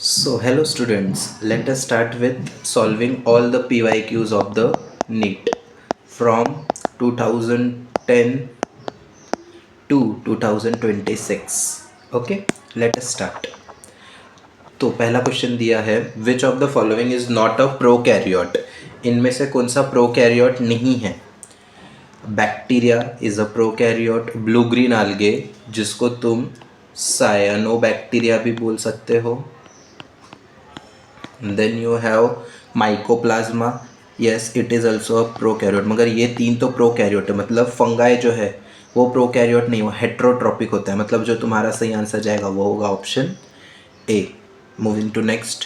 So, hello students, let us start with solving all the PYQs of the NEET from 2010 to 2026. Okay, let us start. तो पहला question दिया है, which of the following is not a prokaryote? इनमें से कौन सा prokaryote नहीं है? Bacteria is a prokaryote, blue green algae जिसको तुम सायनोबैक्टीरिया भी बोल सकते हो, then you have mycoplasma, yes it is also a prokaryote. मगर ये तीन तो प्रोकैरियोट है, मतलब फंगाई जो है वो प्रोकैरियोट नहीं, वो हेट्रोट्रॉपिक होता है। मतलब जो तुम्हारा सही आंसर जाएगा वो होगा option A. Moving to next,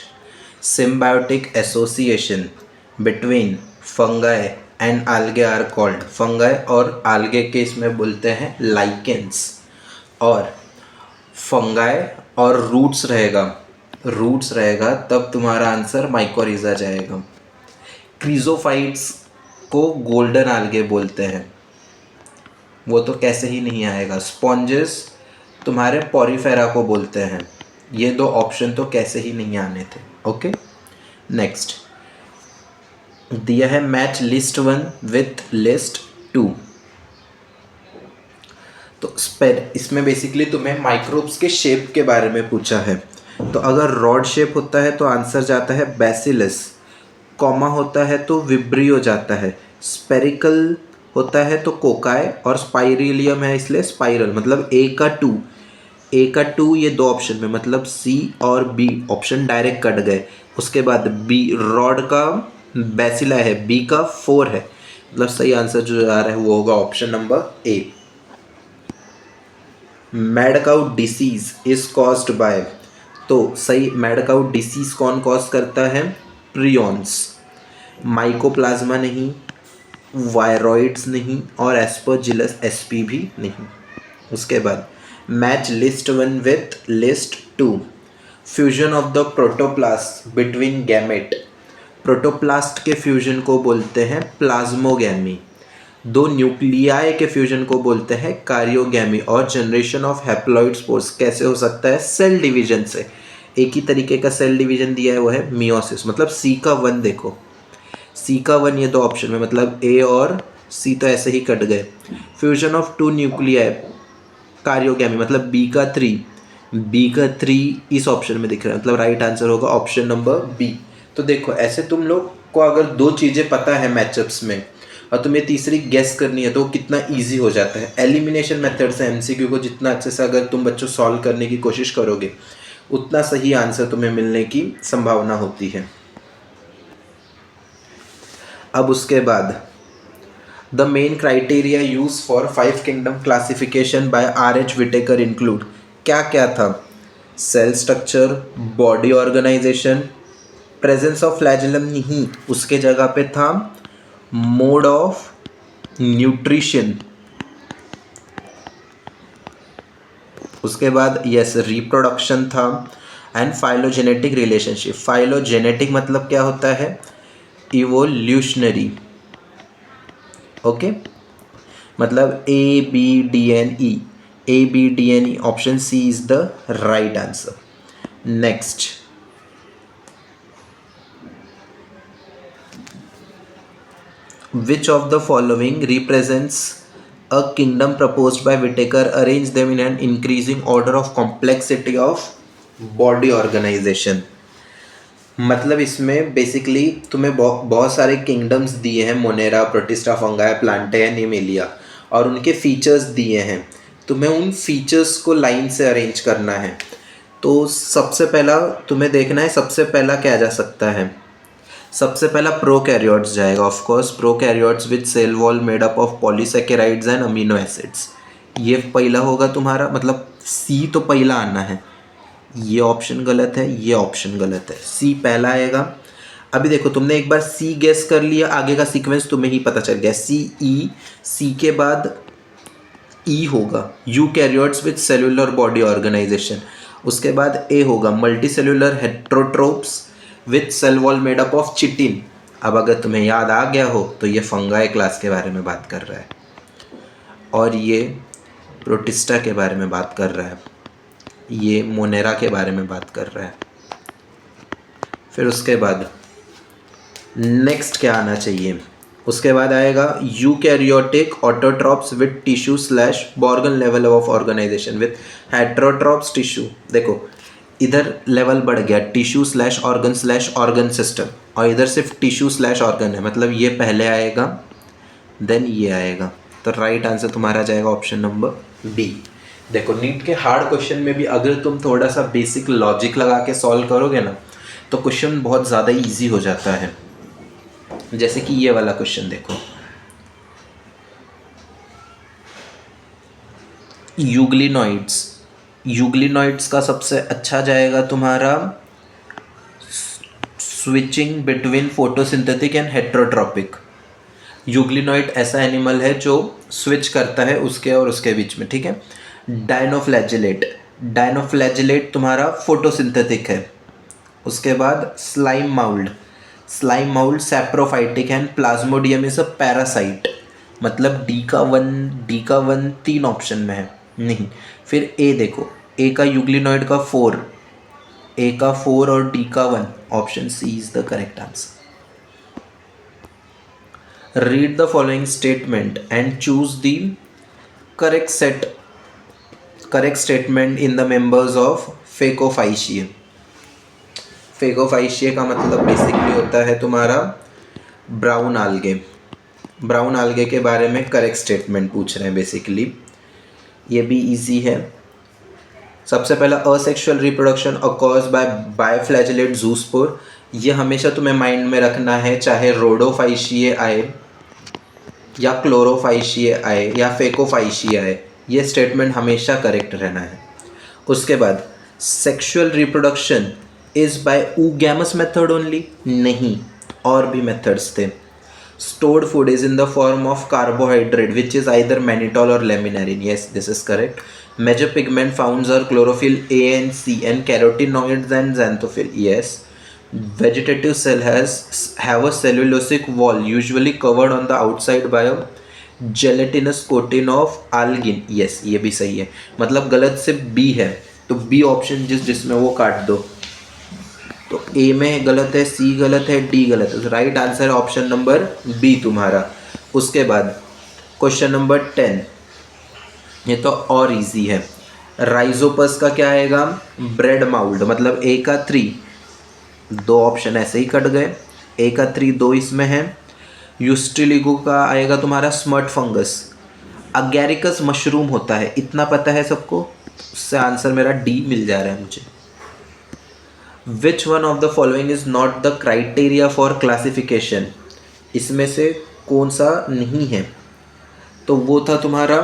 symbiotic association between fungi and algae are called. Fungi और आल्गे के इसमें बोलते हैं लाइकेंस, और फंगाई और रूट्स रहेगा तब तुम्हारा आंसर माइकोरिजा जाएगा। क्रीजोफाइट्स को गोल्डन आल्गे बोलते हैं, वो तो कैसे ही नहीं आएगा। स्पॉन्जेस तुम्हारे पॉरीफेरा को बोलते हैं, ये दो ऑप्शन तो कैसे ही नहीं आने थे। ओके, नेक्स्ट दिया है मैच लिस्ट 1 विथ लिस्ट 2। तो इसमें बेसिकली तुम्हें माइक्रोब्स के शेप के बारे में पूछा है। तो अगर रॉड शेप होता है तो आंसर जाता है बैसिलस, कॉमा होता है तो विब्रियो जाता है, स्पेरिकल होता है तो कोकाई, और स्पाइरिलियम है इसलिए स्पाइरल। मतलब ए का टू ये दो ऑप्शन में, मतलब सी और बी ऑप्शन डायरेक्ट कट गए। उसके बाद बी रॉड का बैसिला है, बी का 4 है, मतलब सही आंसर जो आ रहा है वो होगा option number A. Mad cow disease is caused by, तो सही मैड काउ डिसीज कौन कॉज करता है? प्रियॉन्स। माइकोप्लाज्मा नहीं, वायरॉइड्स नहीं, और एस्परजिलस एसपी भी नहीं। उसके बाद match list 1 with list 2। Fusion of the protoplast between gamete, protoplast के फ्यूजन को बोलते हैं प्लाज्मोगैमी, दो न्यूक्लियाई के फ्यूजन को बोलते हैं कार्योगैमी, और जनरेशन ऑफ हैप्लॉइड स्पोर्स कैसे हो सकता है? सेल डिवीजन से। एक ही तरीके का सेल डिवीजन दिया है, वो है मियोसिस। मतलब सी का 1 देखो, सी का 1 ये दो ऑप्शन में, मतलब ए और सी तो ऐसे ही कट गए। फ्यूजन ऑफ 2 न्यूक्लियाई कार्योगैमी, मतलब बी का 3 इस ऑप्शन में दिख रहा है, मतलब राइट आंसर होगा ऑप्शन नंबर बी। तो देखो ऐसे तुम लोग को अगर दो चीज़ें पता है मैचअप्स में और तुम्हें तीसरी गेस करनी है तो कितना इजी हो जाता है। एलिमिनेशन मेथड से एमसीक्यू को जितना अच्छे से अगर तुम बच्चों सॉल्व करने की कोशिश करोगे उतना सही आंसर तुम्हें मिलने की संभावना होती है। अब उसके बाद the main criteria use for 5 kingdom classification by R H. Whittaker include, क्या क्या था? Cell structure, body organisation, presence of flagellum नहीं, उसके जगह पे था मोड ऑफ न्यूट्रिशन। उसके बाद यस रिप्रोडक्शन था, एंड फाइलोजेनेटिक रिलेशनशिप। फाइलोजेनेटिक मतलब क्या होता है? इवोल्यूशनरी। ओके, मतलब A B D and E option C is the right answer. Next, which of the following represents a kingdom proposed by Whittaker? Arrange them in an increasing order of complexity of body organization। मतलब इसमें basically तुम्हें बहुत सारे kingdoms दिए हैं, Monera, protista, fungi, Plantae, animalia, और उनके features दिए हैं। तुम्हें उन फीचर्स को लाइन से अरेंज करना है। तो सबसे पहला तुम्हें देखना है, सबसे पहला क्या जा सकता है? सबसे पहला प्रोकैरियोट्स जाएगा, of course prokaryotes with cell wall made up of polysaccharides and amino acids. ये पहला होगा तुम्हारा, मतलब सी तो पहला आना है। ये ऑप्शन गलत है, ये ऑप्शन गलत है, सी पहला आएगा। अभी देखो तुमने एक बार सी गेस कर लिया, आगे का सीक्वेंस तुम्हें ही पता चल गया। सी के बाद ई होगा eukaryotes with cellular body organisation. उसके बाद ए होगा multicellular heterotrophs with cell wall made up of chitin. अब अगर तुम्हें याद आ गया हो तो ये फंगाई क्लास के बारे में बात कर रहा है, और ये प्रोटिस्टा के बारे में बात कर रहा है, ये मोनेरा के बारे में बात कर रहा है। फिर उसके बाद नेक्स्ट क्या आना चाहिए, उसके बाद आएगा eukaryotic autotrophs with tissue slash organ level of organisation with heterotrophs tissue. देखो इधर लेवल बढ़ गया टिश्यू स्लैश ऑर्गन सिस्टम, और इधर सिर्फ टिश्यू स्लैश ऑर्गन है, मतलब ये पहले आएगा देन ये आएगा। तो राइट आंसर तुम्हारा जाएगा ऑप्शन नंबर बी। देखो नीट के हार्ड क्वेश्चन में भी अगर तुम थोड़ा सा बेसिक लॉजिक लगा के सॉल्व करोगे ना तो क्वेश्चन बहुत ज़्यादा इजी हो जाता है। जैसे कि ये वाला क्वेश्चन देखो, यूग्लिनॉइड्स का सबसे अच्छा जाएगा तुम्हारा switching between photosynthetic and heterotrophic. Euglenoid ऐसा एनिमल है जो स्विच करता है उसके और उसके बीच में, ठीक है। डायनोफ्लैजिलेट तुम्हारा फोटोसिंथेटिक है। उसके बाद slime mould saprophytic and Plasmodium is a parasite, मतलब डी का वन 3 ऑप्शन में है नहीं। फिर ए देखो, ए का यूग्लिनॉइड का 4, ए का 4 और डी का 1, option C is the correct answer. Read the following statement and choose the correct statement in the members of phaeophyceae. Phaeophyceae का मतलब बेसिकली होता है तुम्हारा ब्राउन आल्गे के बारे में करेक्ट स्टेटमेंट पूछ रहे हैं बेसिकली। ये भी इजी है। सबसे पहला असेक्सुअल रिप्रोडक्शन ऑकर्स बाय बायफ्लैजिलेट ज़ूस्पोर, ये हमेशा तुम्हें माइंड में रखना है, चाहे रोडोफाइशिये आए या क्लोरोफाइशिये आए या फेकोफाइशिये आए, ये स्टेटमेंट हमेशा करेक्ट रहना है। उसके बाद sexual reproduction is by oogamous method only, नहीं और भी मेथड्स थे। Stored food is in the form of carbohydrate which is either mannitol और laminarin, yes this is correct. Major pigment founds are chlorophyll A and C and carotenoids and xanthophyll, yes। Vegetative cell have a cellulosic wall usually covered on the outside by a gelatinous coating of algin, yes ये भी सही है। मतलब गलत से B है, तो B option जिसमें वो काट दो। तो ए में गलत है, सी गलत है, डी गलत है, तो right answer option number B तुम्हारा। उसके बाद क्वेश्चन नंबर 10, ये तो और इजी है। राइजोपस का क्या आएगा, ब्रेड माउल्ड, मतलब ए का 3, 2 ऑप्शन ऐसे ही कट गए, ए का 3 2 इसमें है। यूस्ट्रिलिगो का आएगा तुम्हारा स्मर्ट फंगस। अगैरिकस मशरूम होता है, इतना पता है सबको, उससे आंसर मेरा डी मिल जा रहा है मुझे। विच one of the following is not the criteria for classification, इसमें से कौन सा नहीं है, तो वो था तुम्हारा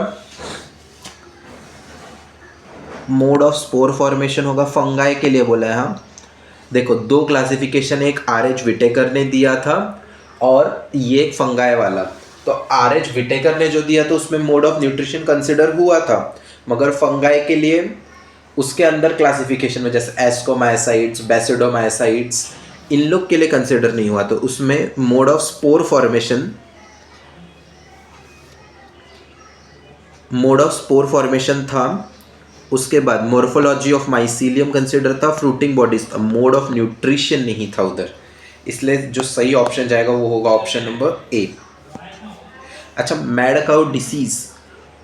मोड ऑफ स्पोर फॉर्मेशन होगा, फंगाई के लिए बोला है। हाँ देखो 2 क्लासिफिकेशन, एक आर.एच. विटेकर ने दिया था और ये एक फंगाई वाला। तो आर.एच. विटेकर ने जो दिया तो उसमें मोड ऑफ न्यूट्रिशन कंसिडर हुआ था, मगर फंगाई के लिए उसके अंदर क्लासिफिकेशन में जैसे एस्कोमाइसाइड्स, बेसिडोमाइसाइड्स, इन लोग के लिए कंसिडर नहीं हुआ, तो उसमें मोड ऑफ स्पोर फॉर्मेशन था। उसके बाद मोर्फोलॉजी ऑफ माइसीलियम कंसिडर था, फ्रूटिंग बॉडीज था, मोड ऑफ न्यूट्रिशन नहीं था उधर, इसलिए जो सही ऑप्शन जाएगा वो होगा ऑप्शन नंबर ए। अच्छा, मैड काउ डिसीज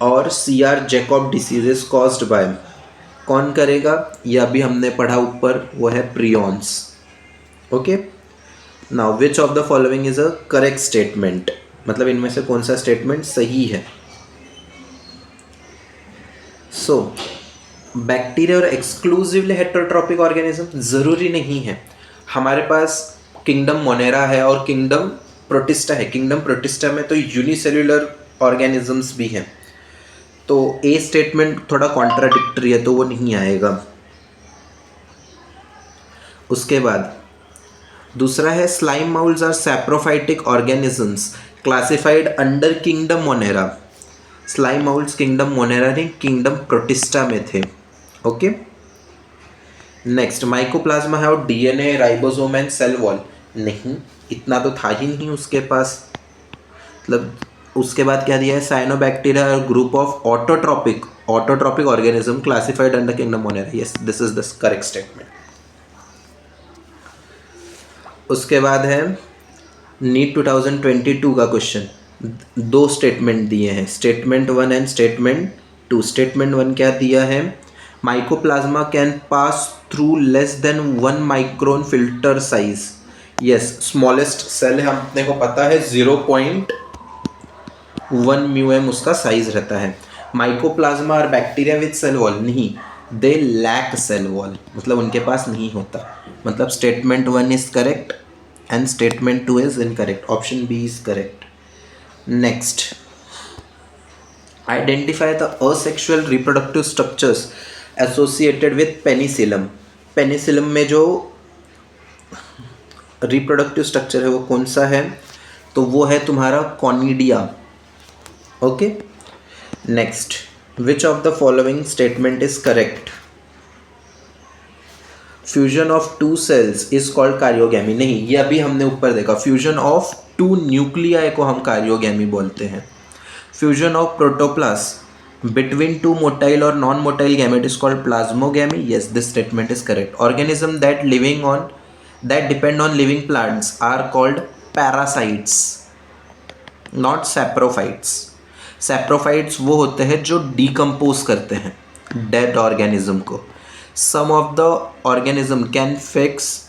और CR Jacob disease is caused by, कौन करेगा, यह भी हमने पढ़ा ऊपर, वो है prions. Okay, now which of the following is a correct statement, मतलब इनमें से कौन सा स्टेटमेंट सही है। सो बैक्टीरिया और एक्सक्लूसिवली हेटेरोट्रॉपिक ऑर्गेनिज्म ज़रूरी नहीं है। हमारे पास किंगडम मोनेरा है और किंगडम प्रोटिस्टा है। किंगडम प्रोटिस्टा में तो यूनिसेल्युलर ऑर्गेनिजम्स भी हैं, तो ए स्टेटमेंट थोड़ा कॉन्ट्राडिक्टरी है, तो वो नहीं आएगा। उसके बाद दूसरा है slime moulds are saprophytic organisms classified under kingdom monera. Slime moulds kingdom monera नहीं, किंगडम प्रोटिस्टा में थे। ओके, नेक्स्ट माइकोप्लाज्मा है और DNA, ribosome and cell wall, नहीं इतना तो था ही नहीं उसके पास। मतलब उसके बाद क्या दिया है, साइनोबैक्टीरिया और group of autotrophic organism classified under kingdom Monera, yes this is the correct statement. उसके बाद है नीट 2022 का क्वेश्चन, दो स्टेटमेंट दिए हैं, स्टेटमेंट 1 एंड स्टेटमेंट 2। स्टेटमेंट 1 क्या दिया है, mycoplasma can pass through less than 1 micron filter size. Yes, smallest cell है, अपने को पता है 0.1 म्यूएम उसका साइज रहता है। माइकोप्लाज्मा और बैक्टीरिया विद सेल वॉल नहीं, दे लैक सेल वॉल, मतलब उनके पास नहीं होता। मतलब statement 1 is correct and statement 2 is incorrect. Option B is correct. Next, identify the asexual reproductive structures associated with penicillium. penicillium में जो रिप्रोडक्टिव स्ट्रक्चर है वो कौन सा है, तो वो है तुम्हारा conidia. Okay, next, which of the following statement is correct, fusion of two cells is called karyogamy. नहीं, ये अभी हमने ऊपर देखा, फ्यूजन ऑफ टू न्यूक्लियाई को हम कार्योगैमी बोलते हैं। Fusion of protoplast between two motile और non motile gamete is called plasmogamy. Yes, this statement is correct. Organism that depend on living plants are called parasites, not saprophytes. saprophytes वो होते हैं जो decompose करते हैं dead organism को। Some of the organism can fix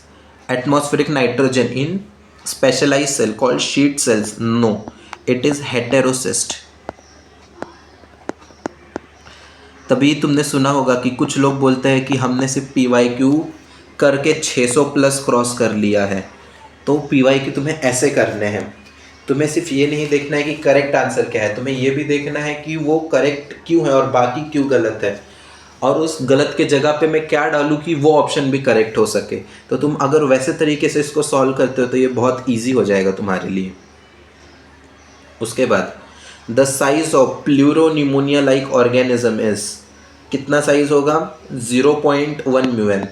atmospheric nitrogen in specialized cell called sheet cells. No, it is heterocyst. तभी तुमने सुना होगा कि कुछ लोग बोलते हैं कि हमने सिर्फ PYQ करके 600 प्लस क्रॉस कर लिया है। तो PYQ तुम्हें ऐसे करने हैं, तुम्हें सिर्फ ये नहीं देखना है कि करेक्ट आंसर क्या है, तुम्हें ये भी देखना है कि वो करेक्ट क्यों है और बाकी क्यों गलत है, और उस गलत के जगह पे मैं क्या डालूं कि वो ऑप्शन भी करेक्ट हो सके। तो तुम अगर वैसे तरीके से इसको सॉल्व करते हो तो ये बहुत इजी हो जाएगा तुम्हारे लिए। उसके बाद the size of pleuropneumonia like organism is, कितना साइज होगा, 0.1 म्यूएम।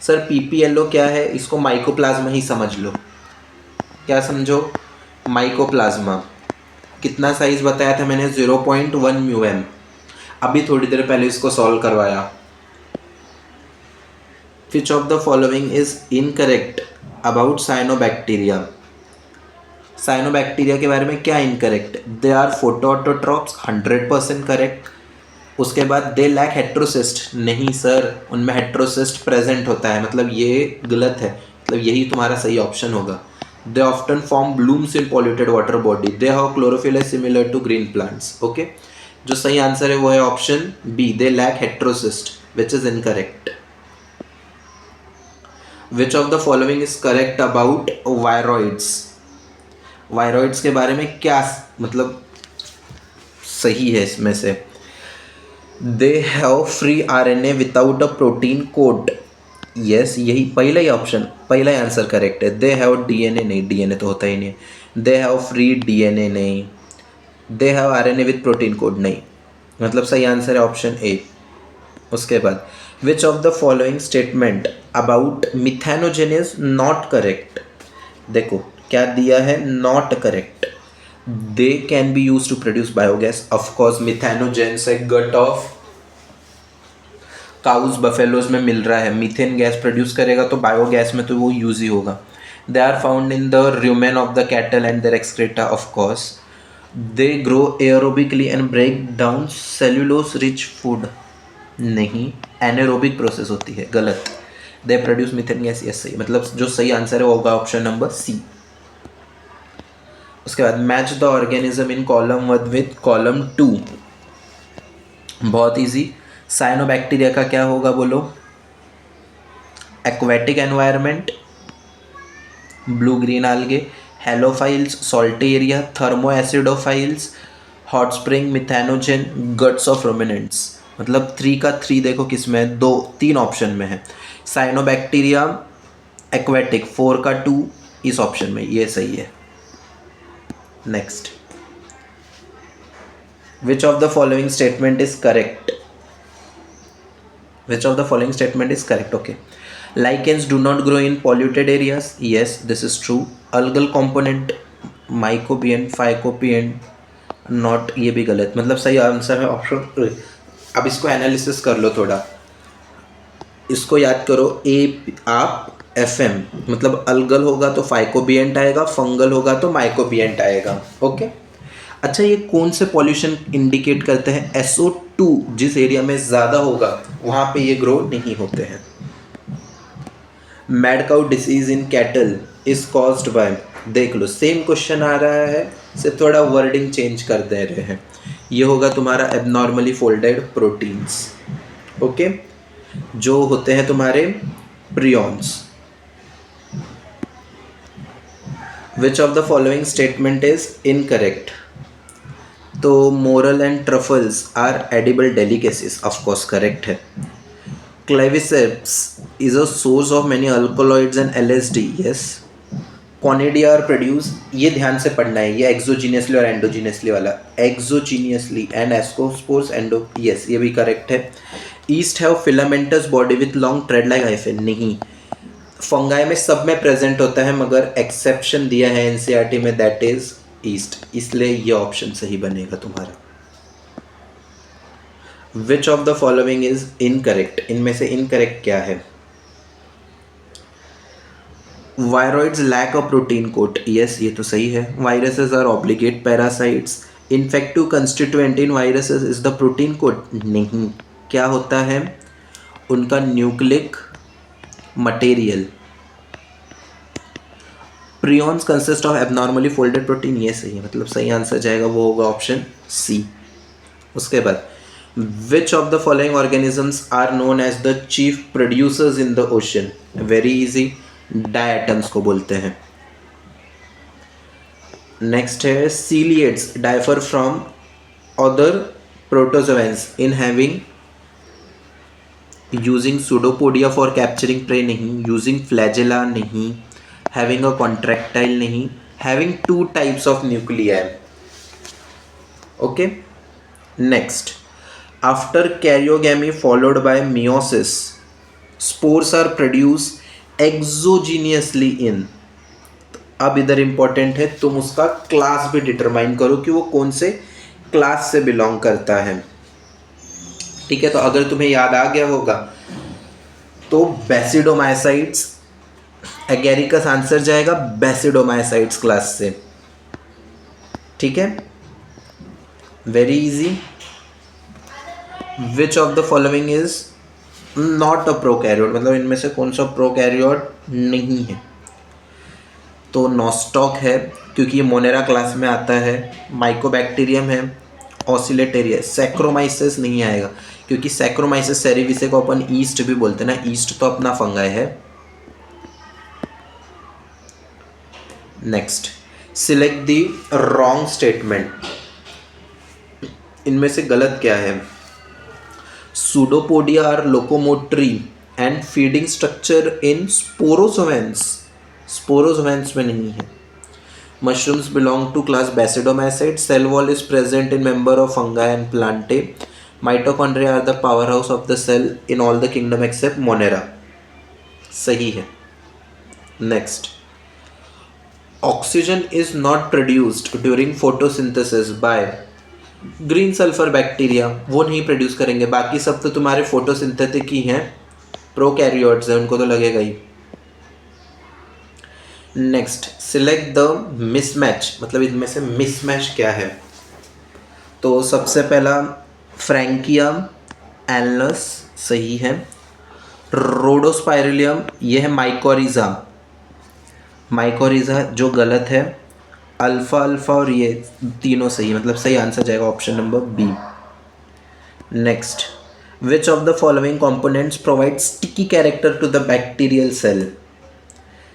सर PPLO क्या है, इसको माइकोप्लाज्मा ही समझ लो। क्या समझो, माइकोप्लाज्मा कितना साइज बताया था मैंने, 0.1 म्यूएम। अभी थोड़ी देर पहले इसको सॉल्व करवाया। Which of the following is incorrect about cyanobacteria? Cyanobacteria के बारे में क्या इनकरेक्ट, दे आर फोटोऑटोट्रॉप्स, 100% करेक्ट। उसके बाद दे लैक हेट्रोसिस्ट, नहीं सर, उनमें हेट्रोसिस्ट प्रेजेंट होता है, मतलब ये गलत है, मतलब यही तुम्हारा सही ऑप्शन होगा। They often form blooms in polluted water body, they have chlorophyll similar to green plants. Okay, जो सही आंसर है वो है option B, they lack heterocyst, which is incorrect. Which of the following is correct about viroids, viroids के बारे में क्या मतलब सही है इसमें से, they have free RNA without a protein coat. Yes, यही पहला ही ऑप्शन, पहला ही आंसर करेक्ट है। दे हैव DNA, नहीं, DNA तो होता ही नहीं है। दे हैव फ्री DNA, नहीं। They have RNA with protein coat, नहीं, मतलब सही आंसर है ऑप्शन ए। उसके बाद which of the following statement about methanogen is not correct, देखो क्या दिया है, not correct. They can be use to produce biogas, of course methanogen से गट ऑफ काउज बफेलोज में मिल रहा है, मीथेन गैस प्रोड्यूस करेगा तो बायोगैस में तो वो यूज ही होगा। They are found in the rumen of the cattle and their excreta, of course. They grow aerobically and break down cellulose rich food, नहीं, एनारोबिक प्रोसेस होती है, गलत। They produce methane gas, yes सही, मतलब जो सही आंसर है वो होगा ऑप्शन नंबर सी। उसके बाद match the organism in column 1 with column 2, बहुत इजी। साइनोबैक्टीरिया का क्या होगा बोलो, aquatic environment, blue green algae, halophiles, salty area, thermoacidophiles, hot spring, methanogen, guts of ruminants. मतलब 3 का 3 देखो किस में, 3 ऑप्शन में है। साइनोबैक्टीरिया एक्वेटिक, 4 का 2 इस ऑप्शन में, ये सही है। Next, which of the following statement is correct, which of the following statement is correct, okay. Lichens do not grow in polluted areas. Yes, this is true. Algal component, mycopian, phycopian, not, ये भी गलत, मतलब सही answer है option. अब इसको analysis कर लो थोड़ा, इसको याद करो। आप FM मतलब अलगल होगा तो फाइकोबिएंट आएगा, फंगल होगा तो माइकोबिएंट आएगा। ओके। अच्छा, ये कौन से पॉल्यूशन इंडिकेट करते हैं? SO2 जिस एरिया में ज़्यादा होगा वहाँ पे ये ग्रो नहीं होते हैं। Mad cow disease in cattle is caused by, देख लो सेम क्वेश्चन आ रहा है, सिर्फ थोड़ा वर्डिंग चेंज कर दे रहे हैं। ये होगा तुम्हारा एबनॉर्मली फोल्डेड प्रोटीन्स। ओके, जो होते हैं तुम्हारे prions. Which of the following statement is incorrect? तो morel and truffles are edible delicacies, of course correct है। Claviceps is a source of many alkaloids and LSD, yes. Conidia are produced, ये ध्यान से पढ़ना है, ये एक्सोजीनियसली और एंडोजीनियसली वाला, एक्सोजीनियसली एंड एस्कोस्पोर्स एंडो, यस ये भी करेक्ट है। East have filamentous body with long thread like hyphen, नहीं, फंगाई में सब में प्रेजेंट होता है मगर एक्सेप्शन दिया है एनसीईआरटी में, दैट इज ईस्ट, इसलिए ये ऑप्शन सही बनेगा तुम्हारा। Which of the following is incorrect? इनमें से इनकरेक्ट क्या है? Viroids lack a protein coat, yes ये तो सही है। Viruses are obligate parasites, infective constituent in viruses is the protein coat, नहीं, क्या होता है उनका nucleic material. Prions consist of abnormally folded protein, ये सही है, मतलब सही आंसर जाएगा वो होगा ऑप्शन सी। उसके बाद which of the following organisms are known as the chief producers in the ocean? Very easy, diatoms को बोलते हैं। नेक्स्ट है ciliates differ from other protozoans in having using pseudopodia for capturing prey, नहीं, using flagella, नहीं, having a contractile, नहीं, having 2 types of nuclei. Okay, next, after karyogamy followed by meiosis spores are produce exogenously in. अब इधर important है तुम उसका class भी determine करो कि वो कौन से क्लास से बिलोंग करता है। ठीक है, तो अगर तुम्हें याद आ गया होगा तो बेसिडोमाइसाइट्स, एगेरिकस आंसर जाएगा बेसिडोमाइसाइट्स क्लास से। ठीक है, very easy. Which of the following is not a prokaryote, मतलब इनमें से कौन सा प्रोकैरियोट नहीं है? तो नॉस्टॉक है क्योंकि ये मोनेरा क्लास में आता है, माइकोबैक्टीरियम है, ऑसिलेटेरिया, सैक्रोमाइसिस नहीं आएगा क्योंकि सैक्रोमाइसिस सेरेविसे को अपन ईस्ट भी बोलते हैं ना, ईस्ट तो अपना फंगाई है। Next, select the wrong statement, इनमें से गलत क्या है? Pseudopodia are locomotory and feeding structure in sporozoans, sporozoans में नहीं है। Mushrooms belong to class Basidomycetes. Cell wall is present in member of fungi and plantae. Mitochondria are the powerhouse of the cell in all the kingdom except Monera. सही है। Next, oxygen is not produced during photosynthesis by green sulphur bacteria, वो नहीं produce करेंगे, बाकी सब तो तुम्हारे photosynthetic ही हैं, प्रोकैरियोट्स हैं, उनको तो लगेगा ही। नेक्स्ट, सिलेक्ट द मिसमैच, मतलब इनमें से मिसमैच क्या है? तो सबसे पहला फ्रैंकिया एलनस सही है। रोडोस्पाइरलियम ये है माइकोरिजा, माइकोरिजा जो गलत है। अल्फा अल्फा और ये तीनों सही, मतलब सही आंसर जाएगा option number B. Next, which of the following components provide sticky character to the bacterial cell?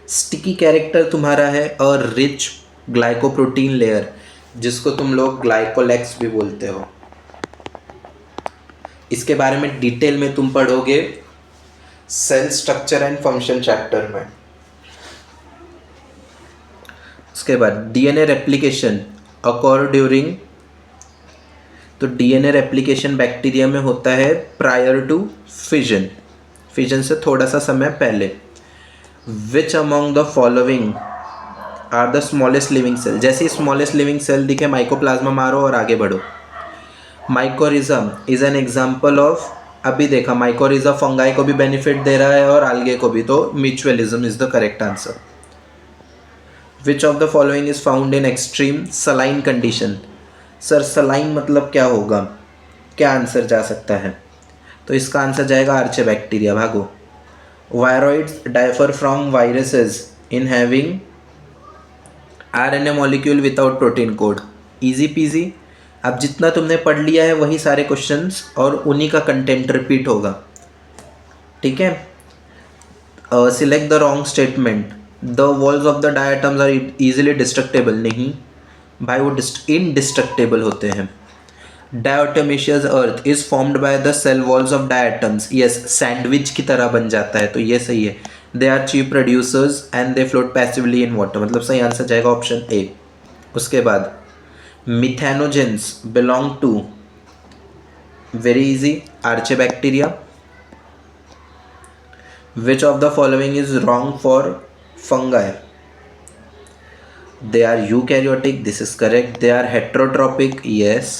Sticky character तुम्हारा है अ रिच ग्लाइकोप्रोटीन लेयर, जिसको तुम लोग ग्लाइकोलेक्स भी बोलते हो। इसके बारे में डिटेल में तुम पढ़ोगे cell structure and function chapter में। उसके बाद डीएनए रेप्लिकेशन अकॉर ड्यूरिंग, तो डीएनए रेप्लिकेशन बैक्टीरिया में होता है प्रायर टू फिजन, फिजन से थोड़ा सा समय पहले। Which among the following are the smallest living cell? जैसे ही स्मॉलेस्ट लिविंग सेल दिखे माइकोप्लाज्मा मारो और आगे बढ़ो। Mycorrhiza is an example of अभी देखा माइकोरिजा फंगाई को भी बेनिफिट दे रहा है और आल्गे को भी, तो mutualism is the correct answer. Which of the following is found in extreme saline condition. Sir saline मतलब क्या होगा, क्या आंसर जा सकता है? तो इसका आंसर जाएगा आर्चे बैक्टीरिया, भागो। Viroids differ from viruses in having RNA molecule without protein coat. Easy peasy. अब जितना तुमने पढ़ लिया है वही सारे क्वेश्चंस और उन्हीं का कंटेंट रिपीट होगा, ठीक है। Select the wrong statement. The walls of the diatoms are easily destructible. नहीं भाई, वो इनडिस्ट्रक्टेबल होते हैं। Diatomaceous earth is formed by the cell walls of diatoms. Yes, sandwich की तरह बन जाता है, तो ये सही है। They are cheap producers and they float passively in water, मतलब सही आंसर जाएगा ऑप्शन ए। उसके बाद methanogens belong to, very easy, archaebacteria. Which of the following is wrong for fungi? They are eukaryotic, this is correct. They are heterotrophic, yes.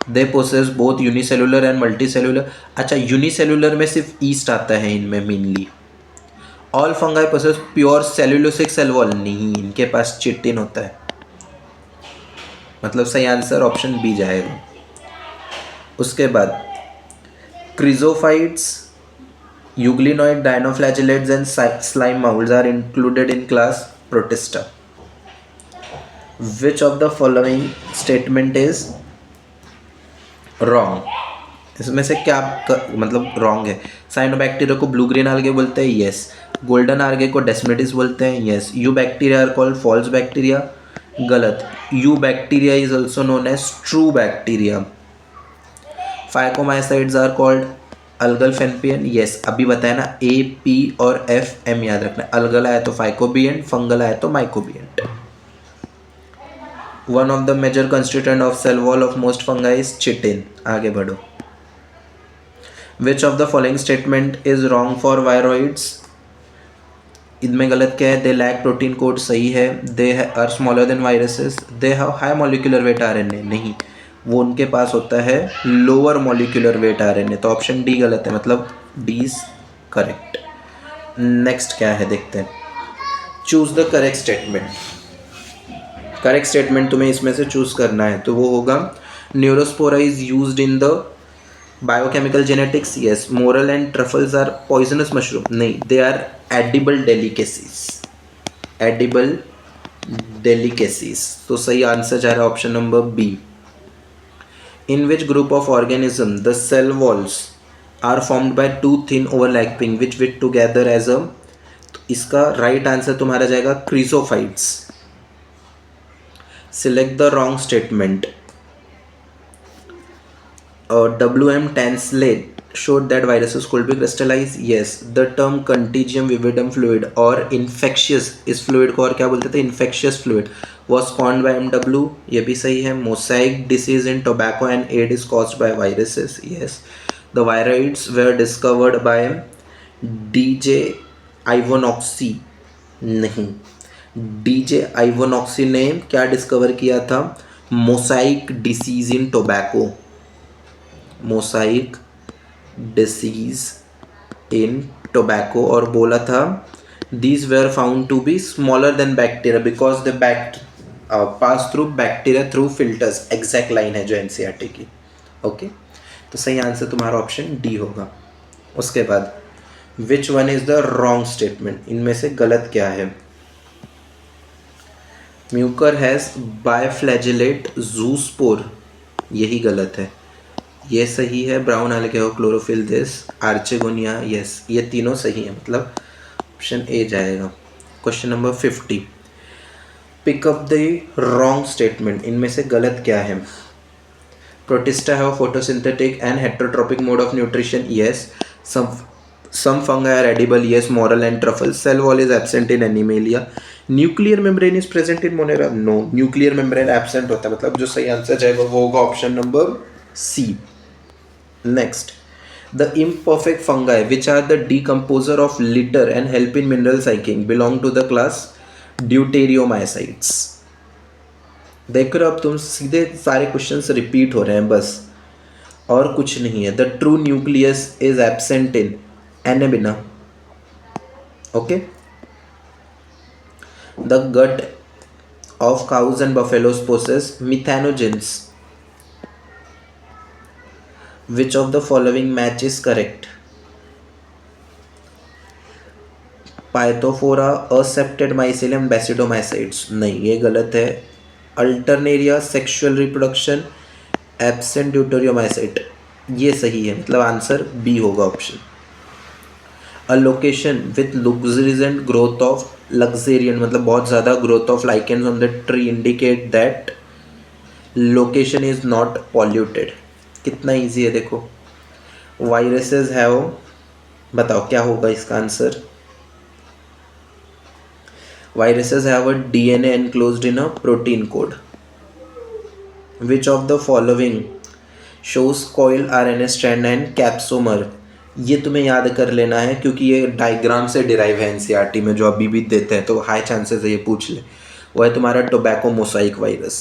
They possess both unicellular and multicellular. अच्छा, unicellular में सिर्फ yeast आता है इनमें mainly. All fungi possess pure cellulosic cell wall, नहीं, इनके पास chitin होता है, मतलब सही आंसर ऑप्शन बी जाएगा। उसके बाद क्रिजोफाइट्स, Euglenoid, dinoflagellates and slime molds are included in class Protista. Which of the following statement is wrong? इसमें से क्या मतलब रॉन्ग है? साइनोबैक्टीरिया को ब्लू ग्रीन आल्गे बोलते हैं, यस। गोल्डन आल्गे को डेस्मेटिस बोलते हैं, yes. Eubacteria are called false bacteria, गलत। Eubacteria is also known as true bacteria. Phycomycetes are called algal phycobiont, yes. अभी बताया ना, ए पी और एफ एम याद रखना। अलगल आया तो फाइकोबियंट, फंगल आया तो mycobiont. One of the major constituent of cell wall of most fungi is chitin. आगे बढ़ो। Which of the following statement is wrong for viroids? इनमें गलत क्या है? दे लैक प्रोटीन कोड, सही है। They are smaller than viruses. They have high molecular weight RNA, नहीं, वो उनके पास होता है लोअर मॉलिक्यूलर वेट आरएनए, तो ऑप्शन डी गलत है, मतलब डी इज करेक्ट। नेक्स्ट क्या है देखते हैं। Choose the correct statement. Correct statement तुम्हें इसमें से चूज करना है, तो वो होगा neurospora is used in the biochemical genetics, yes. Morel and truffles are poisonous mushroom, नहीं, they are edible delicacies, edible delicacies, तो सही आंसर जा रहा है option number B. In which group of organism the cell walls are formed by two thin overlapping which fit together as a, तो इसका right answer तुम्हारा जाएगा chrysophytes. Select the wrong statement. WM Tansley showed that viruses could be crystallized, yes. The term contagium vividum fluid or infectious, इस fluid को और क्या बोलते थे? infectious fluid, was coined by MW, ये भी सही है। mosaic disease in tobacco and AIDS is caused by viruses, yes. The viroids were discovered by DJ Ivanowski, नहीं, DJ Ivanowski ने क्या डिस्कवर किया था? mosaic disease in tobacco, mosaic disease in tobacco, और बोला था these were found to be smaller than bacteria because the pass through bacteria through filters, exact line है जो एनसीईआरटी की, ओके। तो सही आंसर तुम्हारा ऑप्शन डी होगा। उसके बाद which one is the wrong statement, इनमें से गलत क्या है? म्यूकर हैज बायफ्लैजिलेट जूस्पोर, यही गलत है, ये सही है। ब्राउन अलगे हो क्लोरोफिल दिस, आर्चेगोनिया, यस, ये तीनों सही है, मतलब ऑप्शन ए जाएगा। Question number 50, pick up the wrong statement, इनमें से गलत क्या है? Protista have photosynthetic and heterotrophic mode of nutrition, yes. Some fungi are edible, yes. Morel and truffle, cell wall is absent in animalia, nuclear membrane is present in monera, no, nuclear membrane absent होता है, मतलब जो सही answer जाएगा वो होगा option number C. Next, the imperfect fungi which are the decomposer of litter and help in mineral cycling belong to the class deuteriomycetes. देख रहे हो अब तुम, सीधे सारे क्वेश्चंस रिपीट हो रहे हैं बस। और कुछ नहीं है. The true nucleus is absent in anabaena. Okay. The gut of cows and buffaloes possess methanogens. Which of the following match is correct? Pithophora, aseptate mycelium, basidiomycetes. नहीं, ये गलत है. Alternaria, sexual reproduction, absent deuteromycete, ये सही है. मतलब answer B होगा option. A location with luxuriant growth of लग्जेरियन, मतलब बहुत ज़्यादा growth of lichens on the tree indicate that location is not polluted. कितना इजी है देखो. वायरसेस हैव, बताओ क्या होगा इसका answer. Viruses have a DNA enclosed in a protein code. Which of the following shows coiled RNA strand and capsomer? ये तुम्हें याद कर लेना है क्योंकि ये डायग्राम से डिराइव है एनसीईआरटी में, जो अभी भी देते हैं, तो हाई चांसेस है ये पूछ ले. वो है तुम्हारा tobacco mosaic virus.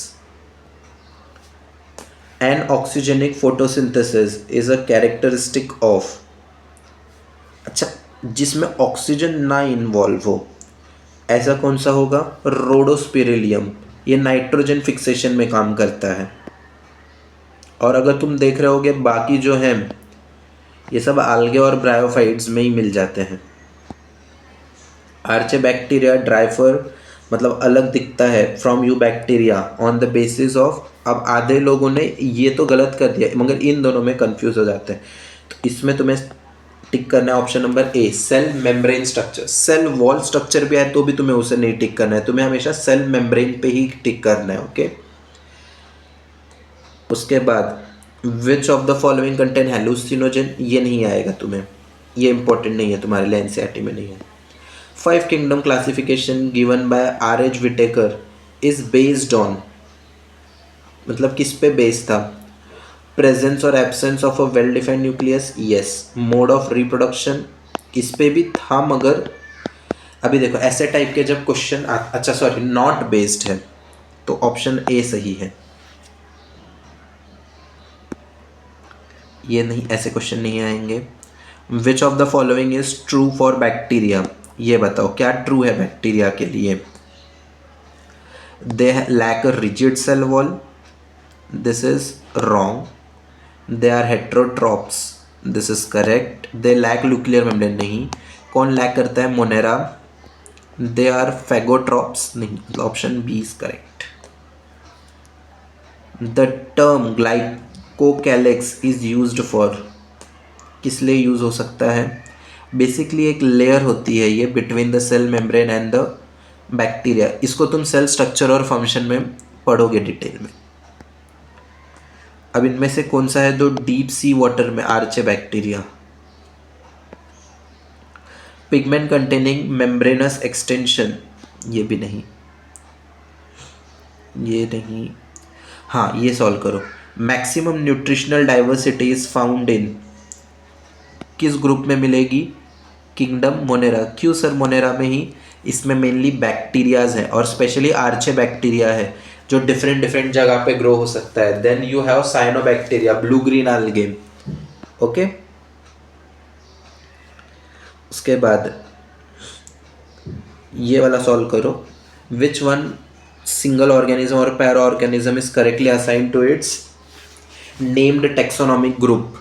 An oxygenic photosynthesis is a characteristic of. अच्छा, जिसमें ऑक्सीजन ना इन्वॉल्व हो, ऐसा कौन सा होगा? रोडोस्पिरिलियम. ये नाइट्रोजन फिक्सेशन में काम करता है. और अगर तुम देख रहे होगे बाकी जो हैं ये सब आल्गे और ब्रायोफाइट्स में ही मिल जाते हैं. आर्चे बैक्टीरिया ड्राइफर मतलब अलग दिखता है from you bacteria on the basis of. अब आधे लोगों ने ये तो गलत कर दिया मगर इन दोनों में कंफ्यूज हो जाते हैं. तो इसमें तुम्हें टिक करना है option number A, cell membrane structure. Cell wall structure भी है तो भी तुम्हें उसे नहीं टिक करना है, तुम्हें हमेशा सेल मेम्ब्रेन पे ही टिक करना है. ओके. उसके बाद which of the following contain hallucinogen, ये नहीं आएगा तुम्हें, ये इंपॉर्टेंट नहीं है तुम्हारे लिए, एनसीईआरटी में नहीं है. 5 kingdom classification given by R.H. Whittaker is based on, मतलब किस पे बेस्ड था? प्रेजेंस और absence of a well defined nucleus, yes. Mode of reproduction, इस पे भी था मगर अभी देखो ऐसे टाइप के जब क्वेश्चन अच्छा सॉरी नॉट बेस्ड है तो ऑप्शन ए सही है. ये नहीं, ऐसे क्वेश्चन नहीं आएंगे. Which of the following is true for bacteria, ये बताओ क्या ट्रू है बैक्टीरिया के लिए? They lack a rigid cell wall, this is wrong. They are heterotrophs, this is correct. They lack nuclear membrane, नहीं. कौन लैक करता है? मोनेरा. दे आर फेगोट्रॉप्स, नहीं. Option B is correct. The term glycocalyx is used for, किस लिए use हो सकता है? बेसिकली एक लेयर होती है ये between the cell membrane and the bacteria. इसको तुम सेल स्ट्रक्चर और फंक्शन में पढ़ोगे डिटेल में. अब इनमें से कौन सा है जो डीप सी वाटर में? Archaebacteria. Pigment containing membranous extension, ये भी नहीं, ये नहीं. हाँ, ये सॉल्व करो. Maximum nutritional diversity is found in, किस ग्रुप में मिलेगी? Kingdom monera. क्यों सर? मोनेरा में ही. इसमें मेनली बैक्टीरियाज हैं और स्पेशली आर्चे बैक्टीरिया है जो डिफरेंट डिफरेंट जगह पे ग्रो हो सकता है. Then you have cyanobacteria, blue green algae. Okay. उसके बाद ये वाला सॉल्व करो. विच वन सिंगल ऑर्गेनिज्म और para organism is correctly assigned to its named taxonomic group?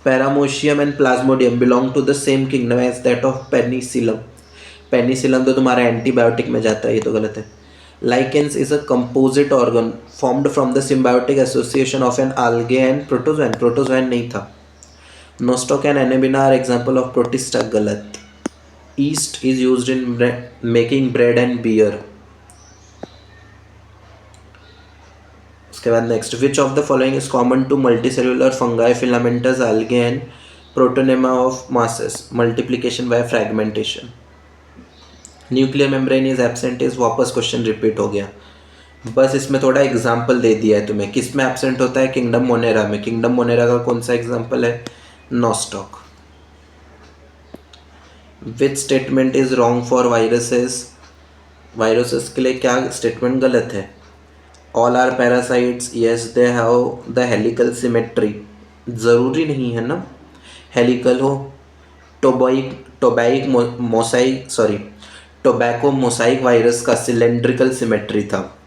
Paramecium and plasmodium belong to the same kingdom as that of penicillium. Penicillium तो तुम्हारा antibiotic में जाता है, ये तो गलत है. Lichens is a composite organ formed from the symbiotic association of an algae and protozoan. Protozoan नहीं था. Nostoc and anabaena are example of protista, गलत. Yeast is used in making bread and beer. उसके बाद next, which of the following is common to multicellular fungi, filamentous, algae and protonema of mosses? Multiplication by fragmentation. Nuclear membrane is absent is वापस question repeat हो गया. बस इसमें थोड़ा example दे दिया है तुम्हें. किस में एब्सेंट होता है? किंगडम मोनेरा में. किंगडम मोनेरा का कौन सा एग्जाम्पल है? Nostoc. Which statement is wrong for viruses? Viruses के लिए क्या स्टेटमेंट गलत है? All are parasites, yes. They have the helical symmetry, ज़रूरी नहीं है ना हेलिकल हो। टोबैको मोसाइक वायरस का सिलेंड्रिकल सिमेट्री था।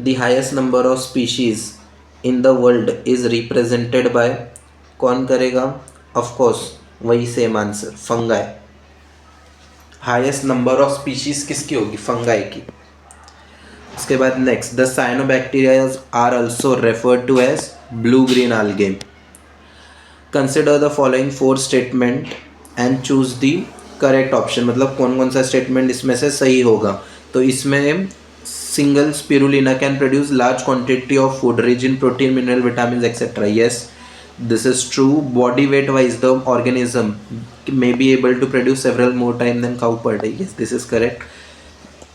The highest number of species in the world is represented by, कौन करेगा? ऑफ कोर्स वही same answer, fungi. Highest number of species किसकी होगी? फंगाई की। उसके बाद next, the cyanobacteria are also referred to as blue green algae. Consider the following 4 statement and choose the correct option, मतलब कौन कौन सा स्टेटमेंट इसमें से सही होगा। तो इसमें single spirulina can produce large quantity of food rich in protein, mineral, vitamin etcetera. Yes, this is true. Body weight wise the organism may be able to produce several more time than cow per day. Yes, this is correct.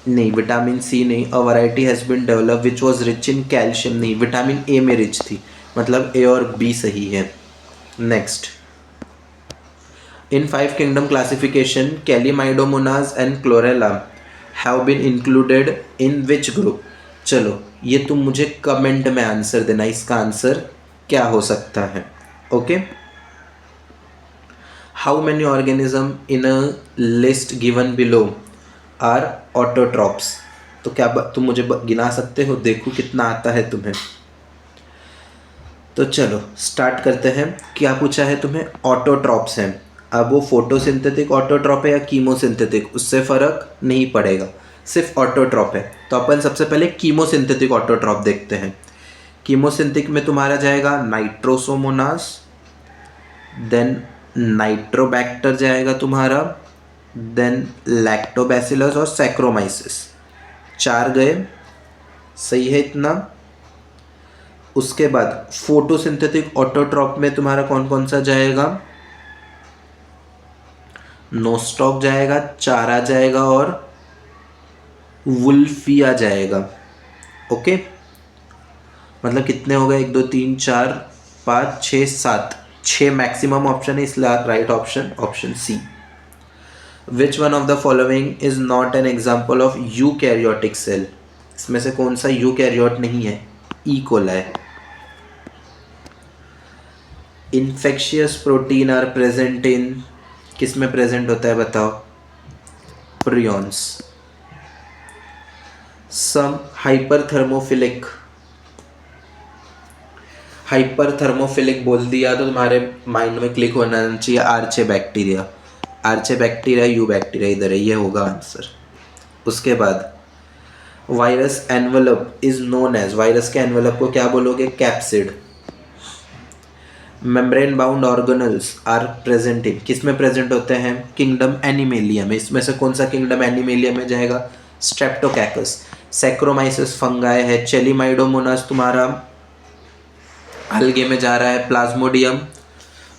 नहीं, vitamin C नहीं। A variety has been develop which was rich in calcium, नहीं, vitamin A में rich थी, मतलब A और B सही है। Next, in 5 kingdom classification Chlamydomonas and Chlorella have been included in which group? चलो ये तुम मुझे कमेंट में आंसर देना, इसका आंसर क्या हो सकता है। Okay, how many organism in a list given below are autotrophs? तो क्या तुम मुझे गिना सकते हो? देखो कितना आता है तुम्हें। तो चलो स्टार्ट करते हैं। क्या पूछा है तुम्हें? ऑटोट्रॉप्स हैं। अब वो फोटोसिंथेटिक ऑटोट्रॉप है या कीमोसिंथेटिक, उससे फ़र्क नहीं पड़ेगा, सिर्फ ऑटोट्रॉप है। तो अपन सबसे पहले कीमोसिंथेटिक ऑटोट्रॉप देखते हैं। कीमोसिंथेटिक में तुम्हारा जाएगा नाइट्रोसोमोनास, देन नाइट्रोबैक्टर जाएगा तुम्हारा, देन लैक्टोबैसिलस और सैक्रोमाइसिस। 4 गए, सही है इतना। उसके बाद फोटोसिंथेटिक ऑटोट्रॉप में तुम्हारा कौन कौन सा जाएगा? नोस्टॉक जाएगा, चारा जाएगा और वुल्फिया जाएगा। ओके, मतलब कितने हो गए? 1 2 3 4 5 6 7, 6 मैक्सिमम ऑप्शन है, इसलिए right option C. Which one of the following is not an example of eukaryotic cell? इसमें से कौन सा यूकैरियोट नहीं है? E coli. Infectious protein are present in, किस में प्रेजेंट होता है बताओ? प्रियॉन्स। सम हाइपरथर्मोफिलिक बोल दिया तो तुम्हारे माइंड में क्लिक होना चाहिए archaebacteria. Archaebacteria, eubacteria इधर है, ये होगा आंसर। उसके बाद virus envelope is known as, virus के एनवेलप को क्या बोलोगे? Capsid. Membrane bound organelles are present in, किस में प्रेजेंट होते हैं? किंगडम एनिमेलिया में। इसमें से कौन सा किंगडम एनिमेलिया में जाएगा? स्ट्रेप्टोकैकस। सैक्रोमाइसिस फंगाई है। चेलीमाइडोमोनास तुम्हारा अलगे में जा रहा है। प्लाज्मोडियम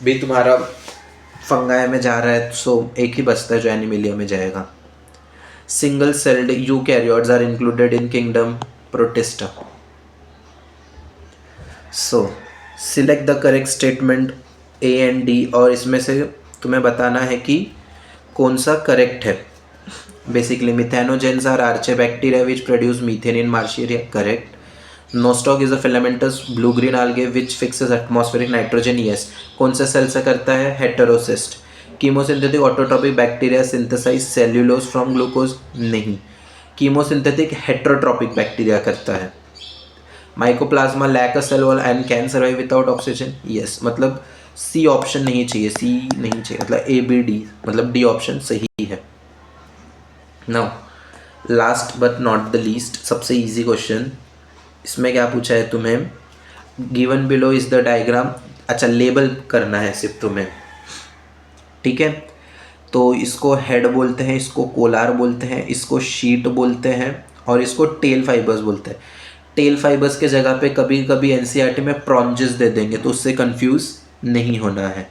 भी तुम्हारा फंगाई में जा रहा है। सो एक ही बचता है जो एनिमेलिया में जाएगा। Single celled eukaryotes are included in kingdom Protista. So select the correct statement A and D, और इसमें से तुम्हें बताना है कि कौन सा करेक्ट है। Basically methanogens are archaebacteria which produce methane in marshy area, correct. Nostoc is a filamentous blue green algae which fixes atmospheric nitrogen, yes. कौन सा सेल से करता है? Heterocyst. Chemosynthetic autotrophic bacteria synthesize cellulose from glucose, नहीं। Chemosynthetic heterotrophic bacteria करता है। Mycoplasma lack a cell wall and can survive without oxygen, yes. मतलब C option नहीं चाहिए, सी नहीं चाहिए, मतलब ए बी डी, मतलब डी ऑप्शन सही है। Now last but not the least, सबसे इजी क्वेश्चन। इसमें क्या पूछा है तुम्हें? Given below is the diagram. अच्छा, लेबल करना है सिर्फ तुम्हें, ठीक है। तो इसको हेड बोलते हैं, इसको कोलार बोलते हैं, इसको शीट बोलते हैं और इसको टेल फाइबर्स बोलते हैं। टेल फाइबर्स के जगह पे कभी कभी एनसीईआरटी में प्रॉन्जेस दे देंगे, तो उससे कंफ्यूज नहीं होना है।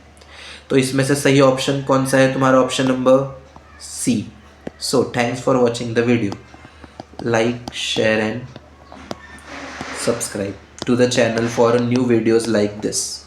तो इसमें से सही ऑप्शन कौन सा है तुम्हारा? Option number C. So thanks for watching the video. Like, share and subscribe to the channel for new videos like this.